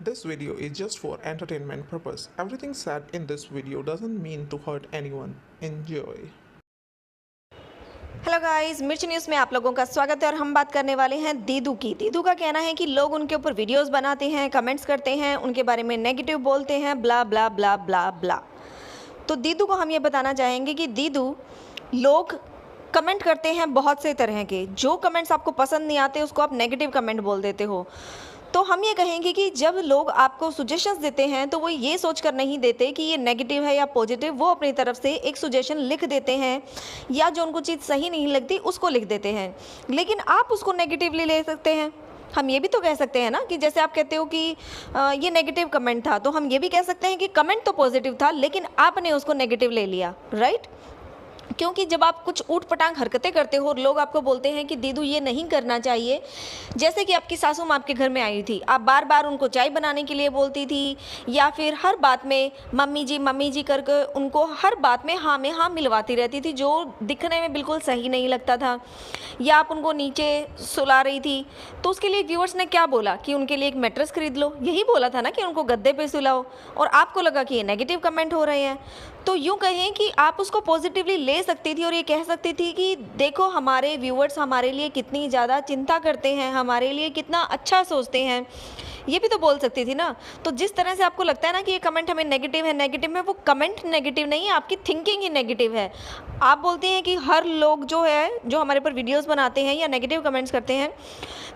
This video is just for entertainment purpose. Everything said in this video doesn't mean to hurt anyone. Enjoy. Hello guys, मिर्च news में आप लोगों का स्वागत है और हम बात करने वाले हैं दीदू की। दीदू का कहना है कि लोग उनके ऊपर वीडियोस बनाते हैं, कमेंट्स करते हैं, उनके बारे में नेगेटिव बोलते हैं, ब्ला ब्ला ब्ला ब्ला ब्ला। तो दीदू को हम ये बताना चाहेंगे कि दीदू, लोग कमेंट करते हैं बहुत से तरह के। जो कमेंट्स आपको पसंद नहीं आते उसको आप नेगेटिव कमेंट बोल देते हो। तो हम ये कहेंगे कि जब लोग आपको सजेशंस देते हैं तो वो ये सोचकर नहीं देते कि ये नेगेटिव है या पॉजिटिव। वो अपनी तरफ से एक सजेशन लिख देते हैं या जो उनको चीज़ सही नहीं लगती उसको लिख देते हैं, लेकिन आप उसको नेगेटिवली ले सकते हैं। हम ये भी तो कह सकते हैं ना कि जैसे आप कहते हो कि ये नेगेटिव कमेंट था, तो हम ये भी कह सकते हैं कि कमेंट तो पॉजिटिव था लेकिन आपने उसको नेगेटिव ले लिया, राइट? क्योंकि जब आप कुछ ऊट-पटांग हरकतें करते हो और लोग आपको बोलते हैं कि दीदू ये नहीं करना चाहिए, जैसे कि आपकी सासू माँ आपके घर में आई थी, आप बार-बार उनको चाय बनाने के लिए बोलती थी या फिर हर बात में मम्मी जी करके उनको हर बात में हाँ में हाँ मिलवाती रहती थी, जो दिखने में बिल्कुल सही नहीं लगता था। या आप उनको नीचे सुला रही थी, तो उसके लिए व्यूअर्स ने क्या बोला कि उनके लिए एक मैट्रेस खरीद लो, यही बोला था ना कि उनको गद्दे पे सुलाओ, और आपको लगा कि ये नेगेटिव कमेंट हो रहे हैं। तो यूँ कहें कि आप उसको पॉजिटिवली ले सकती थी और ये कह सकती थी कि देखो हमारे व्यूअर्स हमारे लिए कितनी ज़्यादा चिंता करते हैं, हमारे लिए कितना अच्छा सोचते हैं, ये भी तो बोल सकती थी ना। तो जिस तरह से आपको लगता है ना कि ये कमेंट हमें नेगेटिव है, नेगेटिव में, वो कमेंट नेगेटिव नहीं है, आपकी थिंकिंग ही नेगेटिव है। आप बोलते हैं कि हर लोग जो है, जो हमारे ऊपर वीडियोस बनाते हैं या नेगेटिव कमेंट्स करते हैं,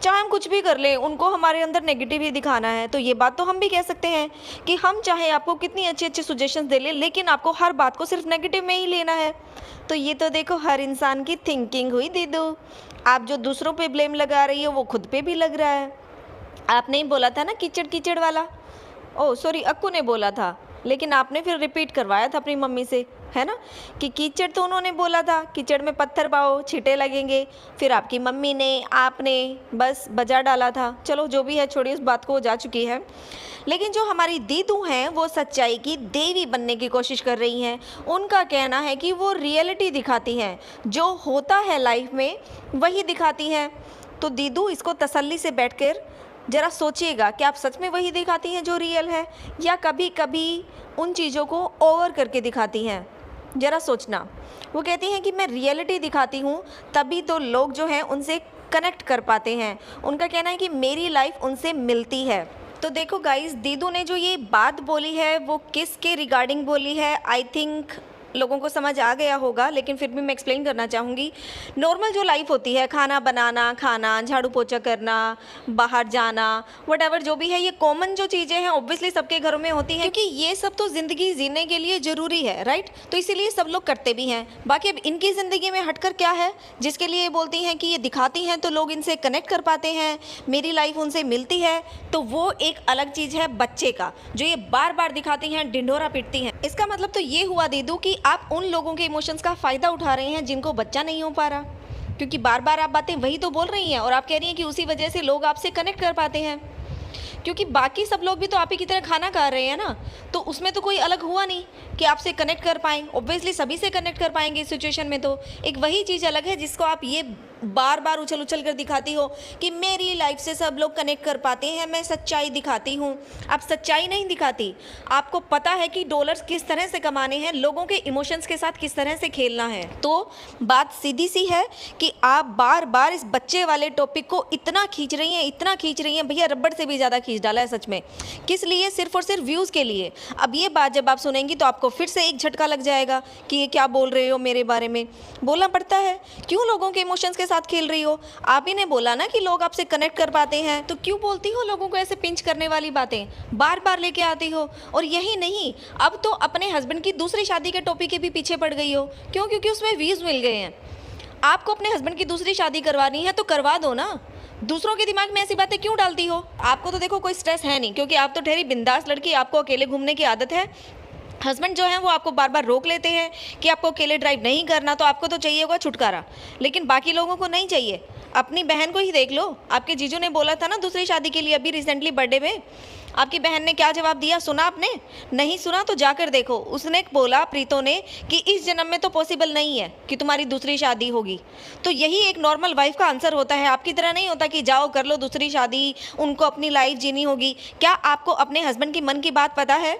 चाहे हम कुछ भी कर लें उनको हमारे अंदर नेगेटिव ही दिखाना है। तो ये बात तो हम भी कह सकते हैं कि हम चाहे आपको कितनी अच्छी अच्छी सजेशंस दे लें, लेकिन आपको हर बात को सिर्फ नेगेटिव में ही लेना है। तो ये तो देखो हर इंसान की थिंकिंग हुई दीदू। आप जो दूसरों पे ब्लेम लगा रही हो वो खुद पे भी लग रहा है। आपने ही बोला था ना कीचड़ कीचड़ वाला, ओह सॉरी अक्कू ने बोला था, लेकिन आपने फिर रिपीट करवाया था अपनी मम्मी से, है ना, कि कीचड़ तो उन्होंने बोला था, कीचड़ में पत्थर पाओ छींटे लगेंगे। फिर आपकी मम्मी ने, आपने बस बजा डाला था। चलो जो भी है छोड़िए, उस बात को, वो जा चुकी है। लेकिन जो हमारी दीदू हैं वो सच्चाई की देवी बनने की कोशिश कर रही हैं। उनका कहना है कि वो रियलिटी दिखाती हैं, जो होता है लाइफ में वही दिखाती हैं। तो दीदू, इसको तसल्ली से बैठकर ज़रा सोचिएगा कि आप सच में वही दिखाती हैं जो रियल है, या कभी कभी उन चीज़ों को ओवर करके दिखाती हैं। ज़रा सोचना। वो कहती हैं कि मैं रियलिटी दिखाती हूँ तभी तो लोग जो हैं उनसे कनेक्ट कर पाते हैं। उनका कहना है कि मेरी लाइफ उनसे मिलती है। तो देखो गाइस, दीदू ने जो ये बात बोली है वो किसके रिगार्डिंग बोली है, आई थिंक लोगों को समझ आ गया होगा, लेकिन फिर भी मैं एक्सप्लेन करना चाहूँगी। नॉर्मल जो लाइफ होती है, खाना बनाना, खाना, झाड़ू पोछा करना, बाहर जाना, वटएवर जो भी है, ये कॉमन जो चीज़ें हैं ऑब्वियसली सबके घरों में होती हैं, क्योंकि ये सब तो ज़िंदगी जीने के लिए ज़रूरी है, राइट? तो इसीलिए सब लोग करते भी हैं। बाकी अब इनकी ज़िंदगी में हटकर क्या है जिसके लिए ये बोलती हैं कि ये दिखाती हैं तो लोग इनसे कनेक्ट कर पाते हैं, मेरी लाइफ उनसे मिलती है, तो वो एक अलग चीज़ है बच्चे का, जो ये बार बार दिखाती हैं, ढिंढोरा पीटती हैं। इसका मतलब तो ये हुआ दीदू कि आप उन लोगों के इमोशंस का फ़ायदा उठा रहे हैं जिनको बच्चा नहीं हो पा रहा, क्योंकि बार बार आप बातें वही तो बोल रही हैं और आप कह रही हैं कि उसी वजह से लोग आपसे कनेक्ट कर पाते हैं, क्योंकि बाकी सब लोग भी तो आप ही की तरह खाना खा रहे हैं ना। तो उसमें तो कोई अलग हुआ नहीं कि आपसे कनेक्ट कर पाएँ, ऑब्वियसली सभी से कनेक्ट कर पाएंगे इस सिचुएशन में। तो एक वही चीज़ अलग है जिसको आप ये बार बार उछल उछल कर दिखाती हो कि मेरी लाइफ से सब लोग कनेक्ट कर पाते हैं, मैं सच्चाई दिखाती हूँ। आप सच्चाई नहीं दिखाती, आपको पता है कि डॉलर्स किस तरह से कमाने हैं, लोगों के इमोशंस के साथ किस तरह से खेलना है। तो बात सीधी सी है कि आप बार बार इस बच्चे वाले टॉपिक को इतना खींच रही हैं, इतना खींच रही हैं, भैया रबड़ से भी ज़्यादा खींच डाला है सच में। किस लिए? सिर्फ और सिर्फ व्यूज़ के लिए। अब ये बात जब आप सुनेंगी तो आपको फिर से एक झटका लग जाएगा कि ये क्या बोल रहे हो मेरे बारे में। बोलना पड़ता है, क्यों लोगों के इमोशंस के साथ खेल रही हो? आप ही ने बोला ना कि लोग आपसे कनेक्ट कर पाते हैं, तो क्यों बोलती हो लोगों को ऐसे पिंच करने वाली बातें, बार बार लेके आती हो? और यही नहीं, अब तो अपने हस्बैंड की दूसरी शादी के टॉपिक के भी पीछे पड़ गई हो। क्यों? क्योंकि उसमें व्यूज़ मिल गए हैं। आपको अपने हस्बैंड की दूसरी शादी करवानी है तो करवा दो ना, दूसरों के दिमाग में ऐसी बातें क्यों डालती हो? आपको तो देखो कोई स्ट्रेस है नहीं, क्योंकि आप तो ठहरी बिंदास लड़की, आपको अकेले घूमने की आदत है। हस्बैंड जो है वो आपको बार बार रोक लेते हैं कि आपको अकेले ड्राइव नहीं करना, तो आपको तो चाहिए होगा छुटकारा, लेकिन बाकी लोगों को नहीं चाहिए। अपनी बहन को ही देख लो, आपके जीजू ने बोला था ना दूसरी शादी के लिए अभी रिसेंटली बर्थडे में, आपकी बहन ने क्या जवाब दिया, सुना आपने? नहीं सुना तो जाकर देखो। उसने बोला, प्रीतो ने, कि इस जन्म में तो पॉसिबल नहीं है कि तुम्हारी दूसरी शादी होगी। तो यही एक नॉर्मल वाइफ का आंसर होता है, आपकी तरह नहीं होता कि जाओ कर लो दूसरी शादी, उनको अपनी लाइफ जीनी होगी। क्या आपको अपने हस्बैंड की मन की बात पता है?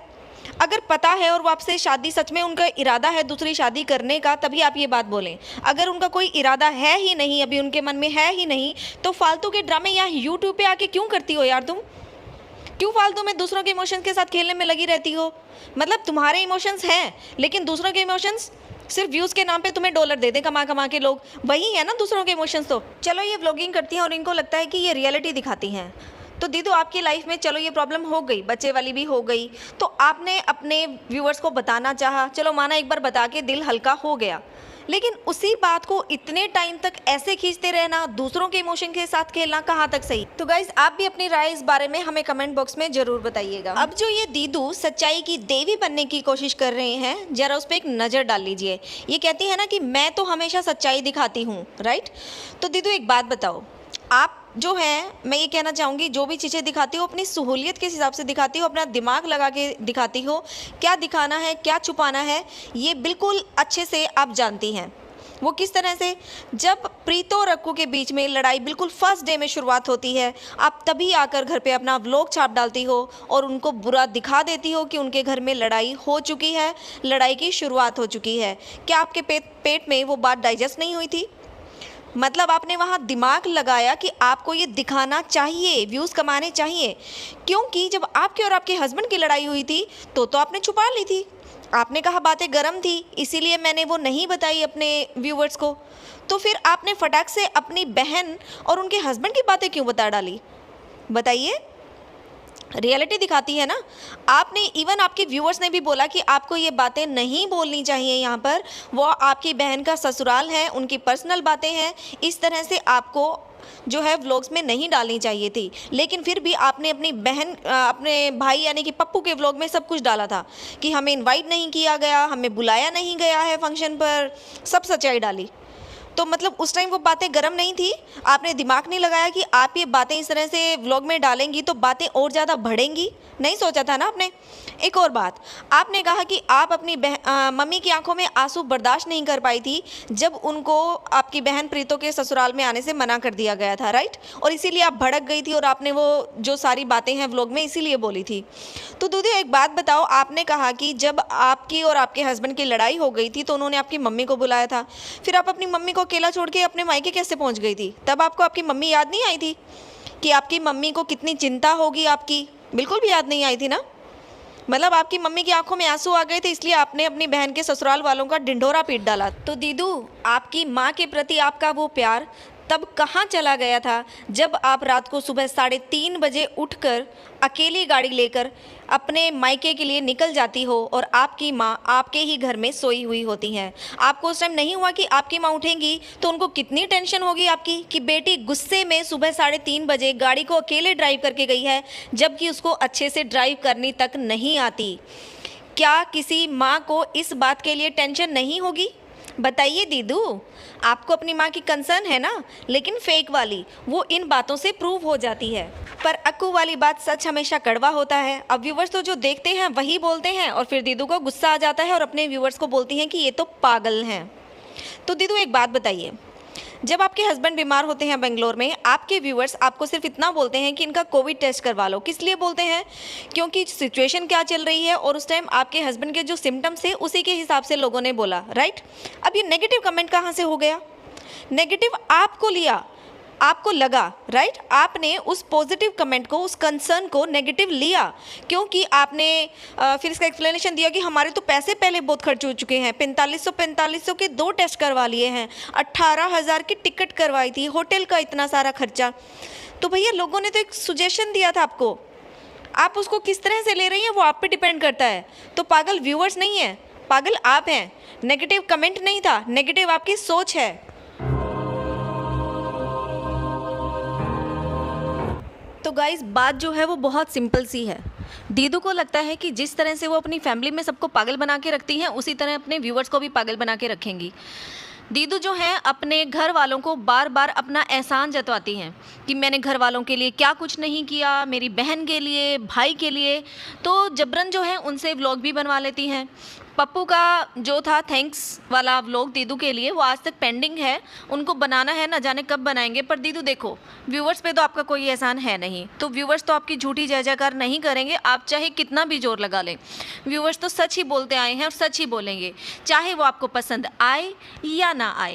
अगर पता है और वो आपसे शादी सच में उनका इरादा है दूसरी शादी करने का, तभी आप ये बात बोलें। अगर उनका कोई इरादा है ही नहीं, अभी उनके मन में है ही नहीं, तो फालतू के ड्रामे यहाँ यूट्यूब पे आके क्यों करती हो यार तुम? क्यों फालतू में दूसरों के इमोशंस के साथ खेलने में लगी रहती हो? मतलब तुम्हारे इमोशंस हैं, लेकिन दूसरों के इमोशंस सिर्फ व्यूज़ के नाम पे तुम्हें डॉलर दे दें कमा कमा के लोग, वही है ना दूसरों के इमोशंस। तो चलो ये व्लॉगिंग करती हैं और इनको लगता है कि ये रियलिटी दिखाती हैं। तो दीदू आपकी लाइफ में चलो ये प्रॉब्लम हो गई, बच्चे वाली भी हो गई, तो आपने अपने व्यूअर्स को बताना चाहा, चलो माना एक बार बता के दिल हल्का हो गया, लेकिन उसी बात को इतने टाइम तक ऐसे खींचते रहना, दूसरों के इमोशन के साथ खेलना, कहाँ तक सही? तो गाइज आप भी अपनी राय इस बारे में हमें कमेंट बॉक्स में जरूर बताइएगा। अब जो ये दीदू सच्चाई की देवी बनने की कोशिश कर रहे हैं, जरा उस पर एक नज़र डाल लीजिए। ये कहती है ना कि मैं तो हमेशा सच्चाई दिखाती हूँ, राइट? तो दीदू एक बात बताओ, आप जो है, मैं ये कहना चाहूँगी, जो भी चीज़ें दिखाती हो अपनी सहूलियत के हिसाब से दिखाती हो, अपना दिमाग लगा के दिखाती हो, क्या दिखाना है क्या छुपाना है ये बिल्कुल अच्छे से आप जानती हैं। वो किस तरह से, जब प्रीतो और अक्कू के बीच में लड़ाई बिल्कुल फर्स्ट डे में शुरुआत होती है, आप तभी आकर घर पे अपना व्लॉग छाप डालती हो और उनको बुरा दिखा देती हो कि उनके घर में लड़ाई हो चुकी है, लड़ाई की शुरुआत हो चुकी है। क्या आपके पेट में वो बात डाइजेस्ट नहीं हुई थी? मतलब आपने वहाँ दिमाग लगाया कि आपको ये दिखाना चाहिए, व्यूज़ कमाने चाहिए, क्योंकि जब आपके और आपके हस्बैंड की लड़ाई हुई थी तो आपने छुपा ली थी। आपने कहा बातें गर्म थी, इसीलिए मैंने वो नहीं बताई अपने व्यूवर्स को। तो फिर आपने फटाक से अपनी बहन और उनके हस्बैंड की बातें क्यों बता डाली? बताइए, रियलिटी दिखाती है ना। आपने, इवन आपके व्यूअर्स ने भी बोला कि आपको ये बातें नहीं बोलनी चाहिए यहाँ पर, वो आपकी बहन का ससुराल है, उनकी पर्सनल बातें हैं, इस तरह से आपको जो है व्लॉग्स में नहीं डालनी चाहिए थी। लेकिन फिर भी आपने अपनी बहन, अपने भाई यानी कि पप्पू के व्लॉग में सब कुछ डाला था कि हमें इनवाइट नहीं किया गया, हमें बुलाया नहीं गया है फंक्शन पर, सब सच्चाई डाली। तो मतलब उस टाइम वो बातें गर्म नहीं थी, आपने दिमाग नहीं लगाया कि आप ये बातें इस तरह से व्लॉग में डालेंगी तो बातें और ज़्यादा बढ़ेंगी, नहीं सोचा था ना आपने। एक और बात, आपने कहा कि आप अपनी मम्मी की आंखों में आंसू बर्दाश्त नहीं कर पाई थी जब उनको आपकी बहन प्रीतो के ससुराल में आने से मना कर दिया गया था, राइट? और इसीलिए आप भड़क गई थी और आपने वो जो सारी बातें हैं व्लॉग में इसीलिए बोली थी। तो दीदी एक बात बताओ, आपने कहा कि जब आपकी और आपके हस्बैंड की लड़ाई हो गई थी तो उन्होंने आपकी मम्मी को बुलाया था, फिर आप अपनी मम्मी को अकेला छोड़ के अपने मायके कैसे पहुंच गई थी? तब आपको आपकी मम्मी याद नहीं आई थी कि आपकी मम्मी को कितनी चिंता होगी आपकी? बिल्कुल भी याद नहीं आई थी ना। मतलब आपकी मम्मी की आंखों में आंसू आ गए थे, इसलिए आपने अपनी बहन के ससुराल वालों का ढिंढोरा पीट डाला। तो दीदू, आपकी माँ के प्रति आपका वो प्यार तब कहाँ चला गया था जब आप रात को सुबह 3:30 बजे उठकर अकेली गाड़ी लेकर अपने मायके के लिए निकल जाती हो और आपकी माँ आपके ही घर में सोई हुई होती हैं? आपको उस टाइम नहीं हुआ कि आपकी माँ उठेंगी तो उनको कितनी टेंशन होगी आपकी कि बेटी गुस्से में सुबह 3:30 बजे गाड़ी को अकेले ड्राइव करके गई है, जबकि उसको अच्छे से ड्राइव करनी तक नहीं आती? क्या किसी माँ को इस बात के लिए टेंशन नहीं होगी? बताइए दीदू, आपको अपनी माँ की कंसर्न है ना, लेकिन फेक वाली, वो इन बातों से प्रूव हो जाती है। पर अक्कू वाली बात सच हमेशा कड़वा होता है। अब व्यूवर्स तो जो देखते हैं वही बोलते हैं और फिर दीदू को गुस्सा आ जाता है और अपने व्यूवर्स को बोलती हैं कि ये तो पागल हैं। तो दीदू एक बात बताइए, जब आपके हस्बैंड बीमार होते हैं बेंगलोर में, आपके व्यूअर्स आपको सिर्फ इतना बोलते हैं कि इनका कोविड टेस्ट करवा लो। किस लिए बोलते हैं? क्योंकि सिचुएशन क्या चल रही है और उस टाइम आपके हस्बैंड के जो सिम्टम्स थे उसी के हिसाब से लोगों ने बोला, राइट? अब ये नेगेटिव कमेंट कहाँ से हो गया? नेगेटिव आपको लिया, आपको लगा, राइट? आपने उस पॉजिटिव कमेंट को, उस कंसर्न को नेगेटिव लिया, क्योंकि आपने फिर इसका एक्सप्लेनेशन दिया कि हमारे तो पैसे पहले बहुत खर्च हो चुके हैं, 4500 के 2 टेस्ट करवा लिए हैं, 18,000 की टिकट करवाई थी, होटल का इतना सारा खर्चा। तो भैया लोगों ने तो एक सुजेशन दिया था आपको, आप उसको किस तरह से ले रही हैं वो आप पे डिपेंड करता है। तो पागल व्यूअर्स नहीं है, पागल आप हैं। नेगेटिव कमेंट नहीं था, नेगेटिव आपकी सोच है। तो गाइस बात जो है वो बहुत सिंपल सी है। दीदू को लगता है कि जिस तरह से वो अपनी फैमिली में सबको पागल बना के रखती हैं, उसी तरह अपने व्यूअर्स को भी पागल बना के रखेंगी। दीदू जो हैं अपने घर वालों को बार बार अपना एहसान जतवाती हैं कि मैंने घर वालों के लिए क्या कुछ नहीं किया, मेरी बहन के लिए, भाई के लिए। तो जबरन जो है उनसे व्लॉग भी बनवा लेती हैं। पप्पू का जो था थैंक्स वाला व्लॉग दीदू के लिए, वो आज तक पेंडिंग है, उनको बनाना है, ना जाने कब बनाएंगे। पर दीदू देखो, व्यूवर्स पे तो आपका कोई एहसान है नहीं, तो व्यूवर्स तो आपकी झूठी जय जयकार नहीं करेंगे, आप चाहे कितना भी जोर लगा लें। व्यूवर्स तो सच ही बोलते आए हैं और सच ही बोलेंगे, चाहे वो आपको पसंद आए या ना आए।